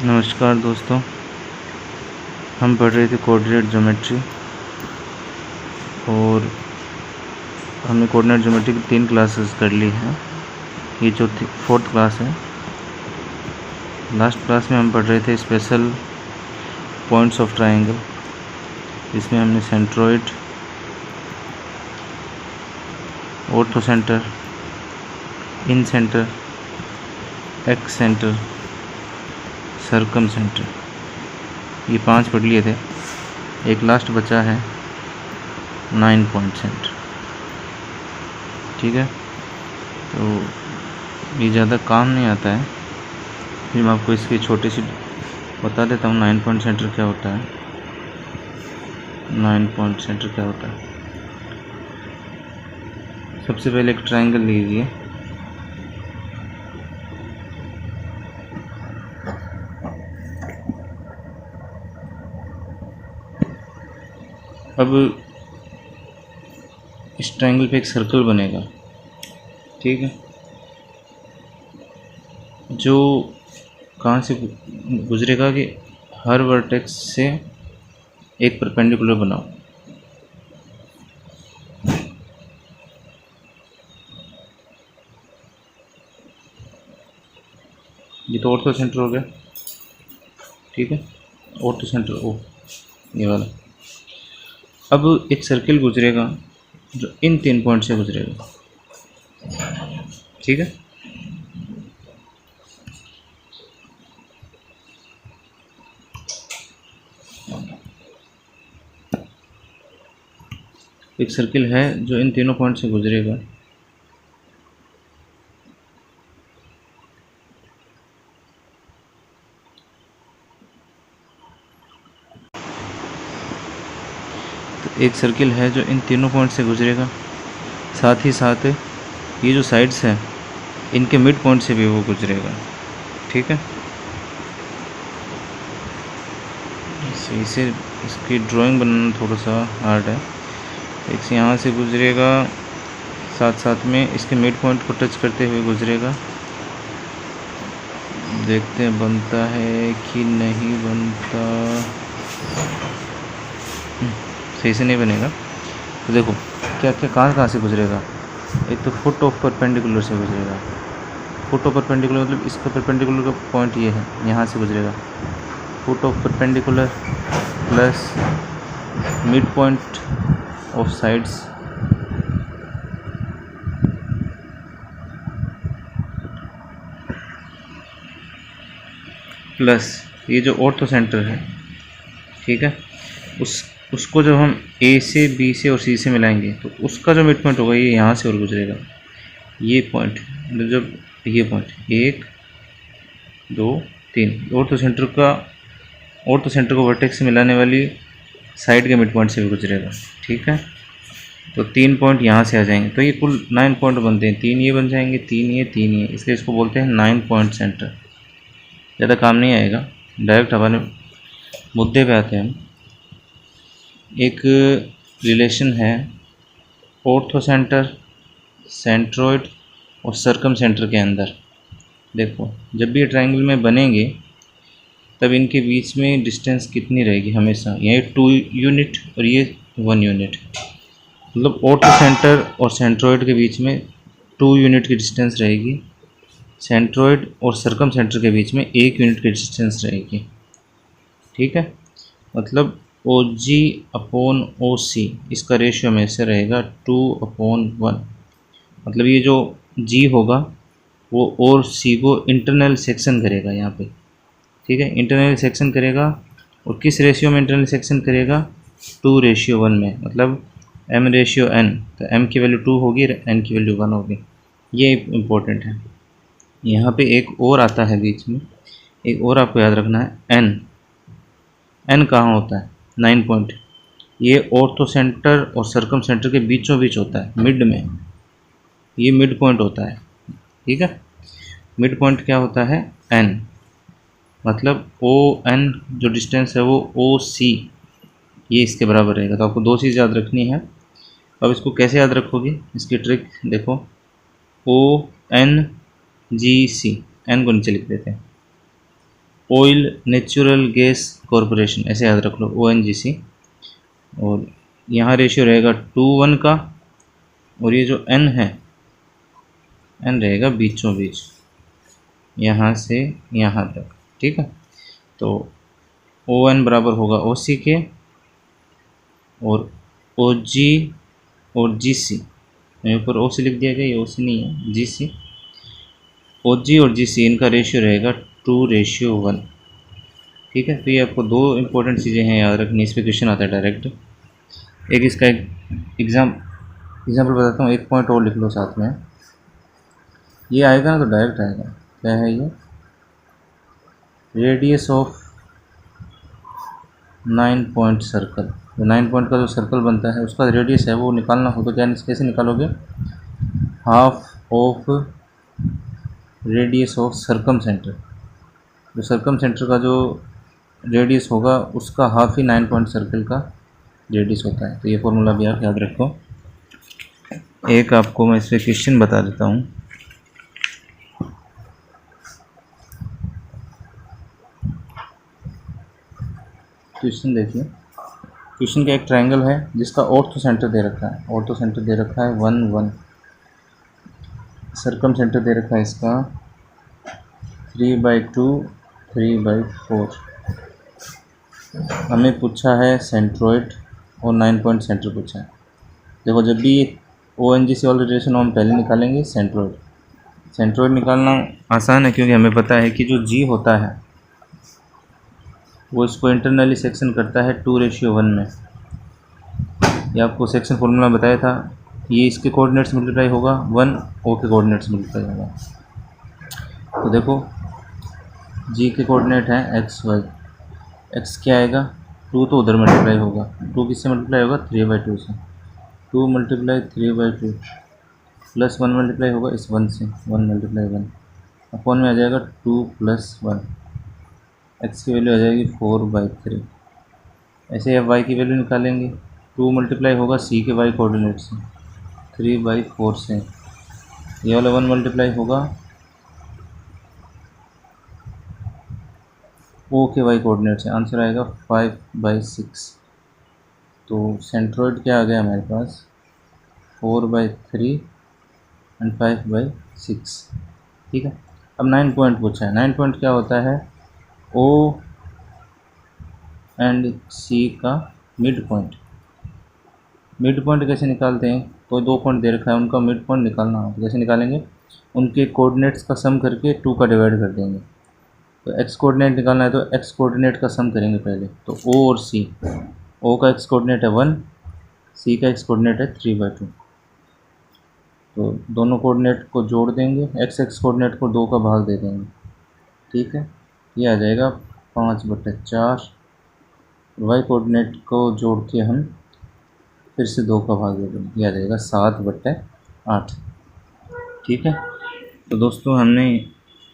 नमस्कार दोस्तों, हम पढ़ रहे थे कोऑर्डिनेट ज्योमेट्री और हमने कोऑर्डिनेट ज्योमेट्री की 3 क्लासेस कर ली हैं। ये जो 4th क्लास है। लास्ट क्लास में हम पढ़ रहे थे स्पेशल पॉइंट्स ऑफ ट्रायंगल, इसमें हमने centroid, orthocentre, incentre, excentre, circumcentre, ये 5 पढ़ लिए थे। एक लास्ट बचा है 9 पॉइंट सेंटर। ठीक है, तो ये ज़्यादा काम नहीं आता है, फिर मैं आपको इसकी छोटी सी बता देता हूँ 9 पॉइंट सेंटर क्या होता है। 9 पॉइंट सेंटर क्या होता है, सबसे पहले एक ट्रायंगल लीजिए। अब इस ट्रायंगल पे एक सर्कल बनेगा, ठीक है, जो कहाँ से गुजरेगा कि हर वर्टेक्स से एक परपेंडिकुलर बनाओ। ये तो ऑर्थो सेंटर हो गया, ठीक है, ऑर्थो सेंटर ओ ये वाला। अब एक सर्किल गुजरेगा जो इन 3 पॉइंट से गुजरेगा, ठीक है। एक सर्किल है जो इन तीनों पॉइंट से गुजरेगा। तो एक सर्किल है जो इन तीनों पॉइंट से गुजरेगा, साथ ही साथ ये जो साइड्स हैं इनके मिड पॉइंट से भी वो गुजरेगा, ठीक है। इसे इसकी ड्राइंग बनाना थोड़ा सा हार्ड है। एक से यहाँ से गुजरेगा, साथ साथ में इसके मिड पॉइंट को टच करते हुए गुजरेगा। देखते हैं बनता है कि नहीं बनता। सही से नहीं बनेगा। तो देखो क्या क्या कहाँ से गुजरेगा। एक तो फुट ऑफ परपेंडिकुलर से गुजरेगा। फुट ऑफ परपेंडिकुलर मतलब इसका परपेंडिकुलर का पॉइंट ये है, यहाँ से गुजरेगा। Foot of perpendicular plus mid point of sides plus ये जो ऑर्थो सेंटर है, ठीक है, उसको जब हम ए से बी से और सी से मिलाएंगे तो उसका जो मिड पॉइंट होगा ये यहाँ से और गुजरेगा। ये पॉइंट मतलब जब ये पॉइंट 1 2 3 ऑर्थो सेंटर को वर्टेक्स से मिलाने वाली साइड के मिड पॉइंट से भी गुजरेगा, ठीक है। तो 3 पॉइंट यहाँ से आ जाएंगे, तो ये कुल 9 पॉइंट बनते हैं। 3 ये बन जाएंगे, 3 ये, 3 ये, इसलिए इसको बोलते हैं 9 पॉइंट सेंटर। ज़्यादा काम नहीं आएगा, डायरेक्ट हमारे मुद्दे पे आते हैं हम। एक रिलेशन है ऑर्थो सेंटर, सेंट्रोइड और सर्कम सेंटर के अंदर। देखो जब भी ये ट्रायंगल में बनेंगे तब इनके बीच में डिस्टेंस कितनी रहेगी, हमेशा ये 2 यूनिट और ये 1 यूनिट। मतलब ऑर्थो सेंटर और सेंट्रोइड के बीच में 2 यूनिट की डिस्टेंस रहेगी, सेंट्रोइड और सर्कम सेंटर के बीच में 1 यूनिट की डिस्टेंस रहेगी, ठीक है। मतलब OG/OC इसका रेशियो में से रहेगा 2/1। मतलब ये जो G होगा वो और C को इंटरनल सेक्शन करेगा यहाँ पे, ठीक है, इंटरनल सेक्शन करेगा। और किस रेशियो में इंटरनल सेक्शन करेगा, 2:1 में, मतलब M/N। तो M की वैल्यू 2 होगी, N की वैल्यू 1 होगी। ये इम्पोर्टेंट है। यहाँ पे एक और आता है बीच में, एक और आपको याद रखना है, N कहाँ होता है, 9 पॉइंट। ये ऑर्थो सेंटर और सर्कम सेंटर के बीचों बीच होता है, मिड में, ये मिड पॉइंट होता है, ठीक है। मिड पॉइंट क्या होता है, N। मतलब ON जो डिस्टेंस है वो OC ये इसके बराबर रहेगा। तो आपको 2 चीज़ याद रखनी है। अब इसको कैसे याद रखोगे, इसकी ट्रिक देखो। ONGC, N को नीचे लिख देते हैं, ऑयल नेचुरल गैस कॉरपोरेशन, ऐसे याद रख लो, ONGC। और यहाँ रेशियो रहेगा 2:1 का, और ये जो N है, N रहेगा बीचों बीच, यहाँ से यहाँ तक, ठीक है। तो ON बराबर होगा OC के, और OG और GC, मेरे ऊपर OC लिख दिया गया, ये OC नहीं है, GC। OG और GC इनका रेशियो रहेगा 2:1, ठीक है। तो ये आपको दो इंपॉर्टेंट चीज़ें हैं याद रखनी, इस पर क्वेश्चन आता है डायरेक्ट। एक इसका एग्जाम्पल बताता हूँ, एक पॉइंट और लिख लो साथ में, ये आएगा ना तो डायरेक्ट आएगा। क्या है ये? Radius of 9 point circle. तो 9 पॉइंट का जो सर्कल बनता है उसका रेडियस है वो निकालना हो तो क्या कैसे निकालोगे? Half of radius of circum centre. जो सर्कम सेंटर का जो रेडियस होगा उसका हाफ ही 9 पॉइंट सर्कल का रेडियस होता है। तो ये फॉर्मूला भी आप याद रखो। एक आपको मैं इस पर क्वेश्चन बता देता हूँ। क्वेश्चन देखिए, क्वेश्चन का एक ट्रायंगल है जिसका ऑर्थो सेंटर दे रखा है, ऑर्थो सेंटर दे रखा है 1 1, सर्कम सेंटर दे रखा है इसका 3/2 3/4। हमें पूछा है सेंट्रोइड और 9 पॉइंट सेंटर पूछा है। देखो, जब भी ONGC वाला रिलेशन हम पहले निकालेंगे सेंट्रोइड निकालना आसान है, क्योंकि हमें पता है कि जो G होता है वो इसको इंटरनली सेक्शन करता है 2:1 में। ये आपको सेक्शन फॉर्मूला बताया था। ये इसके कोऑर्डिनेट्स मल्टीप्लाई होगा 1, O के कोऑर्डिनेट्स मल्टीप्लाई होगा। तो देखो, G के कोऑर्डिनेट हैं XY, X क्या आएगा? 2 तो उधर मल्टीप्लाई होगा, 2 किससे मल्टीप्लाई होगा? 3/2 से। 2 × 3/2 प्लस 1 मल्टीप्लाई होगा इस 1 से, 1 × 1 अपॉन में आ जाएगा 2 + 1। x की वैल्यू आ जाएगी 4/3। ऐसे अब y की वैल्यू निकालेंगे। 2 मल्टीप्लाई होगा c के y कोऑर्डिनेट से 3/4 से, ये वाला 1 मल्टीप्लाई होगा o के y कोऑर्डिनेट से, आंसर आएगा 5/6। तो सेंट्रोइड क्या आ गया हमारे पास? 4/3 और 5/6, ठीक है। अब 9 पॉइंट पूछा है। 9 पॉइंट क्या होता है? O एंड C का मिड पॉइंट। मिड पॉइंट कैसे निकालते हैं? कोई 2 पॉइंट दे रखा है, उनका मिड पॉइंट निकालना हो तो कैसे निकालेंगे? उनके कोऑर्डिनेट्स का सम करके 2 का डिवाइड कर देंगे। तो x कोऑर्डिनेट निकालना है तो x कोऑर्डिनेट का सम करेंगे पहले। तो O और C, O का x कोऑर्डिनेट है 1, C का x कोऑर्डिनेट है 3/2। तो दोनों कोऑर्डिनेट को जोड़ देंगे, x कोऑर्डिनेट को 2 का भाग दे देंगे, ठीक है। ये आ जाएगा 5/4। y कोऑर्डिनेट को जोड़ के हम फिर से 2 का भाग दे देंगे, ये आ जाएगा 7/8, ठीक है। तो दोस्तों, हमने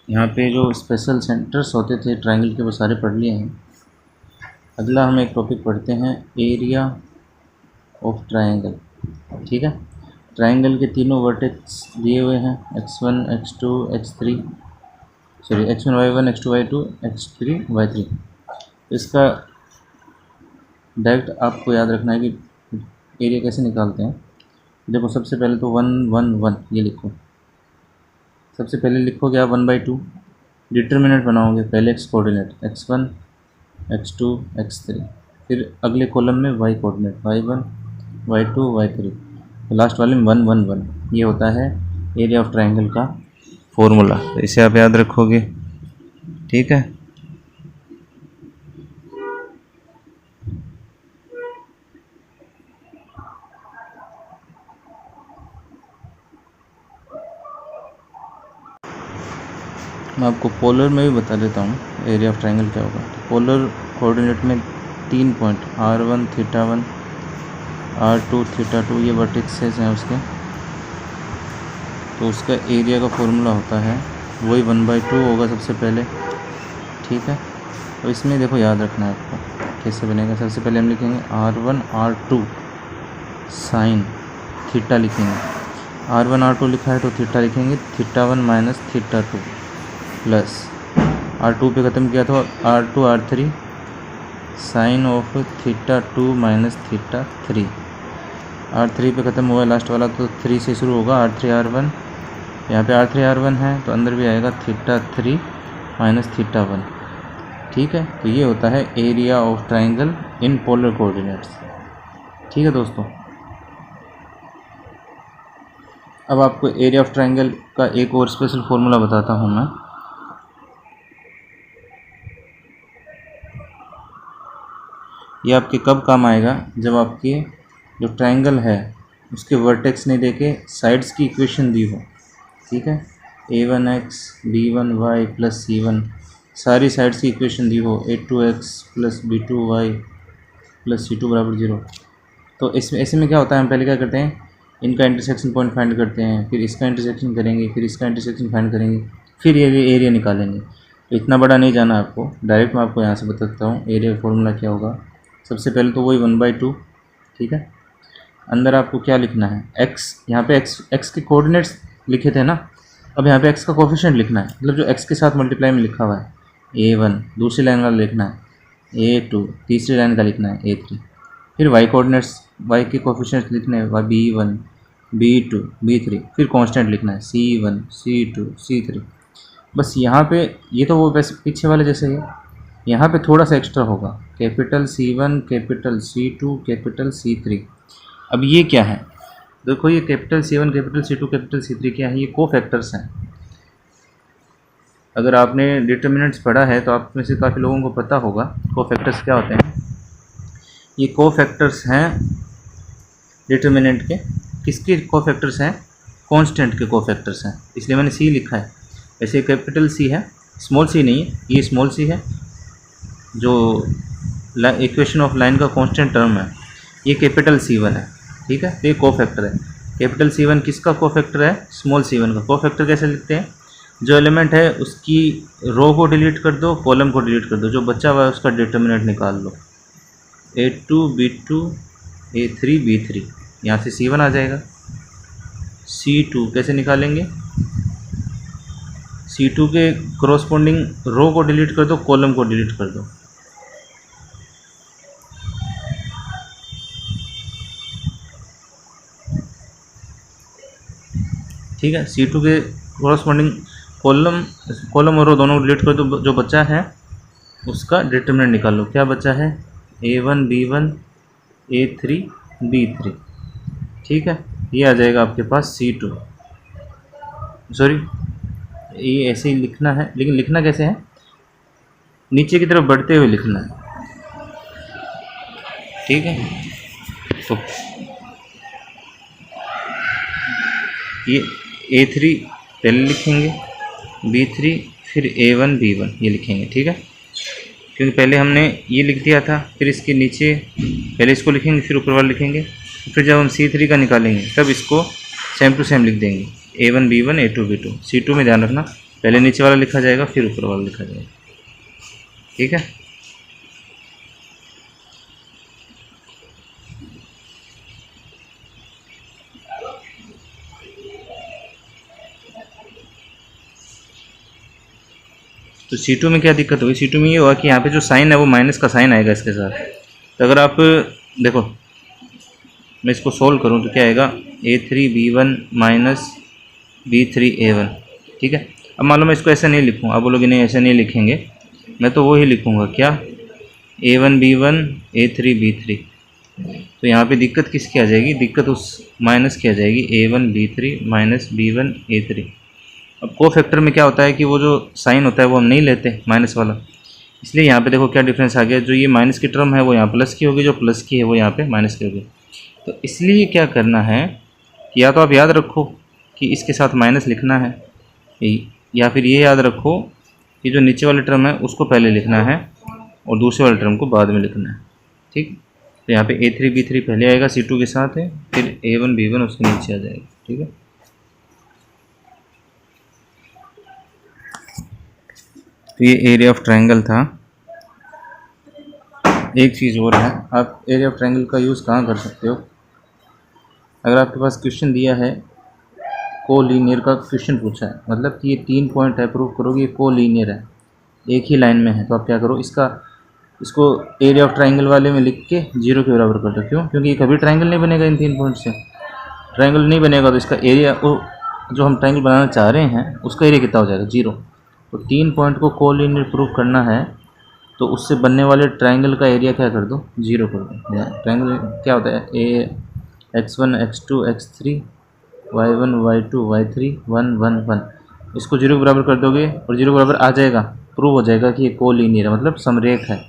यहाँ पे जो स्पेशल सेंटर्स होते थे ट्रायंगल के वो सारे पढ़ लिए हैं। अगला हम एक टॉपिक पढ़ते हैं, एरिया ऑफ ट्रायंगल, ठीक है। ट्रायंगल के तीनों वर्टेक्स दिए हुए हैं, x1 x2 x3, sorry x1 y1 x2 y2 x3 y3। इसका डायरेक्ट आपको याद रखना है कि एरिया कैसे निकालते हैं। देखो, सबसे पहले तो 1 1 1 ये लिखो। सबसे पहले लिखोगे आप 1/2, डिटर्मिनेंट बनाओगे पहले x coordinate x1 x2 x3, फिर अगले कॉलम में y coordinate y1 y2 y3, तो लास्ट वाले में 1 1 1। ये होता है एरिया ऑफ ट्रायंगल का फॉर्मूला। तो इसे आप याद रखोगे, ठीक है। मैं आपको पोलर में भी बता देता हूँ एरिया ऑफ ट्रायंगल क्या होगा। तो पोलर कोऑर्डिनेट में 3 पॉइंट r1 θ1 r2 θ2 ये वर्टिसेस हैं उसके, तो उसका एरिया का फॉर्मूला होता है वही 1/2 होगा सबसे पहले, ठीक है। तो इसमें देखो याद रखना है आपको कैसे बनेगा। सबसे पहले हम लिखेंगे r1 r2 साइन थीटा लिखेंगे, r1 r2 लिखा है तो थीटा लिखेंगे, θ1 - θ2 प्लस R2 पे ख़त्म किया था, R2 R3 sine of theta 2 minus theta 3, R3 पे ख़त्म हुआ लास्ट वाला, तो 3 से शुरू होगा, R3 R1, यहाँ पे R3 R1 है तो अंदर भी आएगा थीटा 3 माइनस थीटा 1। ठीक है, तो ये होता है area of triangle in polar coordinates. ठीक है दोस्तों, अब आपको एरिया ऑफ ट्राइंगल का एक और स्पेशल फॉर्मूला बताता हूँ मैं। ये आपके कब काम आएगा, जब आपके जो ट्राइंगल है उसके वर्टेक्स नहीं देके साइड्स की इक्वेशन दी हो। ठीक है, a1x b1y प्लस c1 सारी साइड्स की इक्वेशन दी हो, a2x plus b2y plus c2 बराबर 0। तो इसमें ऐसे में क्या होता है, हम पहले क्या करते हैं, इनका इंटरसेक्शन पॉइंट फाइंड करते हैं, फिर इसका इंटरसेक्शन करेंगे, फिर इसका इंटरसेक्शन फाइंड करेंगे, फिर ये एरिया निकालेंगे। तो इतना बड़ा नहीं जाना आपको, डायरेक्ट मैं आपको यहाँ से बताता हूँ एरिया फॉर्मूला क्या होगा। सबसे पहले तो वही 1/2। ठीक है, अंदर आपको क्या लिखना है, x, यहाँ पे x के कोऑर्डिनेट्स लिखे थे ना, अब यहाँ पे x का कोफिशिएंट लिखना है, मतलब जो x के साथ मल्टीप्लाई में लिखा हुआ है, a1 दूसरी लाइन वाला लिखना है, a2 तीसरी लाइन का लिखना है, a3, फिर y कोऑर्डिनेट्स, y के कोफिशिएंट्स लिखने हैं, b1 b2 b3, फिर कांस्टेंट लिखना है c1 c2 c3। बस यहाँ पे ये तो वो वैसे पीछे वाले जैसे है, यहाँ पे थोड़ा सा एक्स्ट्रा होगा, capital C1 capital C2 capital C3। अब ये क्या है, देखो ये capital C1 capital C2 capital C3 क्या है, ये कोफैक्टर्स हैं। अगर आपने डिटर्मिनेंट्स पढ़ा है तो आप में से काफ़ी लोगों को पता होगा कोफैक्टर्स क्या होते हैं। ये कोफैक्टर्स हैं डिटर्मिनेंट के, किसके कोफैक्टर्स हैं, कांस्टेंट के कोफैक्टर्स हैं, इसलिए मैंने C लिखा है। ऐसे कैपिटल C है, स्मॉल c नहीं है, ये स्मॉल c है जो इक्वेशन ऑफ लाइन का कांस्टेंट टर्म है, ये कैपिटल C1 है। ठीक है, ये कोफैक्टर है। कैपिटल C1 किसका कोफैक्टर है, स्मॉल c1 का। कोफैक्टर कैसे लिखते हैं, जो एलिमेंट है उसकी रो को डिलीट कर दो, कॉलम को डिलीट कर दो, जो बचा हुआ है उसका डिटर्मिनेंट निकाल लो, a2 b2 a3 b3, यहाँ से C1 आ जाएगा। C2 कैसे निकालेंगे, C2 के करस्पॉन्डिंग रो को डिलीट कर दो, कॉलम को डिलीट कर दो। ठीक है, C2 के कोरस्पॉन्डिंग कॉलम और रो दोनों डिलीट कर दो, जो बचा है उसका डिटर्मिनेंट निकाल लो। क्या बचा है, a1 b1 a3 b3। ठीक है, ये आ जाएगा आपके पास C2। सॉरी, ये ऐसे ही लिखना है, लेकिन लिखना कैसे है, नीचे की तरफ बढ़ते हुए लिखना है। ठीक है, तो ये a3 पहले लिखेंगे, b3 फिर a1 b1 ये लिखेंगे। ठीक है, क्योंकि पहले हमने ये लिख दिया था, फिर इसके नीचे पहले इसको लिखेंगे, फिर ऊपर वाला लिखेंगे, फिर जब हम C3 का निकालेंगे तब इसको सेम टू सेम लिख देंगे, a1 b1 a2 b2। C2 में ध्यान रखना, पहले नीचे वाला लिखा जाएगा फिर ऊपर वाला लिखा जाएगा। ठीक है, तो C2 में क्या दिक्कत होगी, C2 में ये हुआ कि यहाँ पे जो साइन है वो माइनस का साइन आएगा इसके साथ। तो अगर आप देखो, मैं इसको सोल्व करूँ तो क्या आएगा, a3 b1 minus b3 a1। ठीक है, अब मान लो मैं इसको ऐसे नहीं लिखूँ, आप बोलोगे नहीं ऐसे नहीं लिखेंगे, मैं तो वही लिखूँगा, क्या, a1 b1 a3 b3। तो यहाँ पे दिक्कत किसकी आ जाएगी, दिक्कत उस माइनस की आ जाएगी, a1 b3 minus b1 a3। अब कोफैक्टर में क्या होता है कि वो जो साइन होता है वो हम नहीं लेते माइनस वाला, इसलिए यहाँ पे देखो क्या डिफरेंस आ गया, जो ये माइनस की टर्म है वो यहाँ प्लस की होगी, जो प्लस की है वो यहाँ पे माइनस की होगी। तो इसलिए क्या करना है कि या तो आप याद रखो कि इसके साथ माइनस लिखना है, या फिर ये याद रखो कि जो नीचे वाली टर्म है उसको पहले लिखना है और दूसरे वाले टर्म को बाद में लिखना है। ठीक, तो यहाँ पे a3 b3 पहले आएगा, C2 के साथ है, फिर a1 b1 उसके नीचे आ जाएगा। ठीक है, तो ये एरिया ऑफ ट्रायंगल था। एक चीज़ और है, आप एरिया ऑफ ट्रायंगल का यूज़ कहाँ कर सकते हो, अगर आपके पास क्वेश्चन दिया है, कोलीनियर का क्वेश्चन पूछा है, मतलब कि ये 3 पॉइंट है, प्रूव करोगे ये कोलीनियर है, एक ही लाइन में है, तो आप क्या करो, इसको एरिया ऑफ ट्राइंगल वाले में लिख के 0 के बराबर कर दो। क्यों? क्योंकि ये कभी ट्राइंगल नहीं बनेगा इन 3 पॉइंट से। ट्राइंगल नहीं बनेगा तो इसका एरिया, वो जो हम ट्राइंगल बनाना चाह रहे हैं उसका एरिया कितना हो जाएगा? 0। तो 3 पॉइंट को कोलिनियर प्रूफ करना है तो उससे बनने वाले ट्राइंगल का एरिया क्या कर दो? 0 कर दो। ट्राइंगल क्या होता है? x1 x2 x3 y1 y2 y3 1 1 1, इसको 0 के बराबर कर दोगे और 0 के बराबर आ जाएगा, प्रूव हो जाएगा कि ये कोलिनियर है, मतलब समरेख है,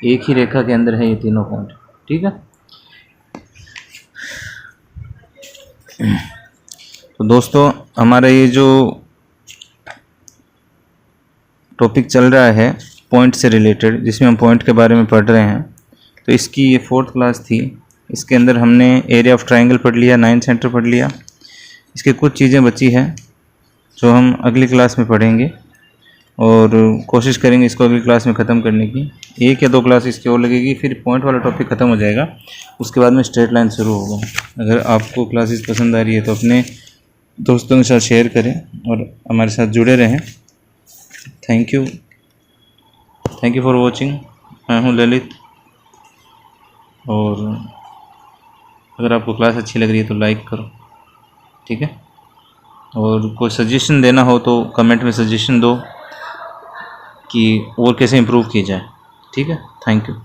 एक ही रेखा के अंदर है ये तीनों पॉइंट। ठीक है, तो दोस्तों हमारा ये जो टॉपिक चल रहा है पॉइंट से रिलेटेड, जिसमें हम पॉइंट के बारे में पढ़ रहे हैं, तो इसकी ये 4th क्लास थी। इसके अंदर हमने एरिया ऑफ ट्राइंगल पढ़ लिया, 9 सेंटर पढ़ लिया। इसकी कुछ चीज़ें बची हैं जो हम अगली क्लास में पढ़ेंगे और कोशिश करेंगे इसको अगली क्लास में ख़त्म करने की। 1 या 2 क्लास इसकी और लगेगी, फिर पॉइंट वाला टॉपिक ख़त्म हो जाएगा, उसके बाद में स्ट्रेट लाइन शुरू होगा। अगर आपको क्लासेस पसंद आ रही है तो अपने दोस्तों के साथ शेयर करें और हमारे साथ जुड़े रहें। Thank you for watching. मैं हूँ ललित, और अगर आपको क्लास अच्छी लग रही है तो लाइक करो। ठीक है, और कोई सजेशन देना हो तो कमेंट में सजेशन दो कि और कैसे इम्प्रूव की जाए। ठीक है, थैंक यू।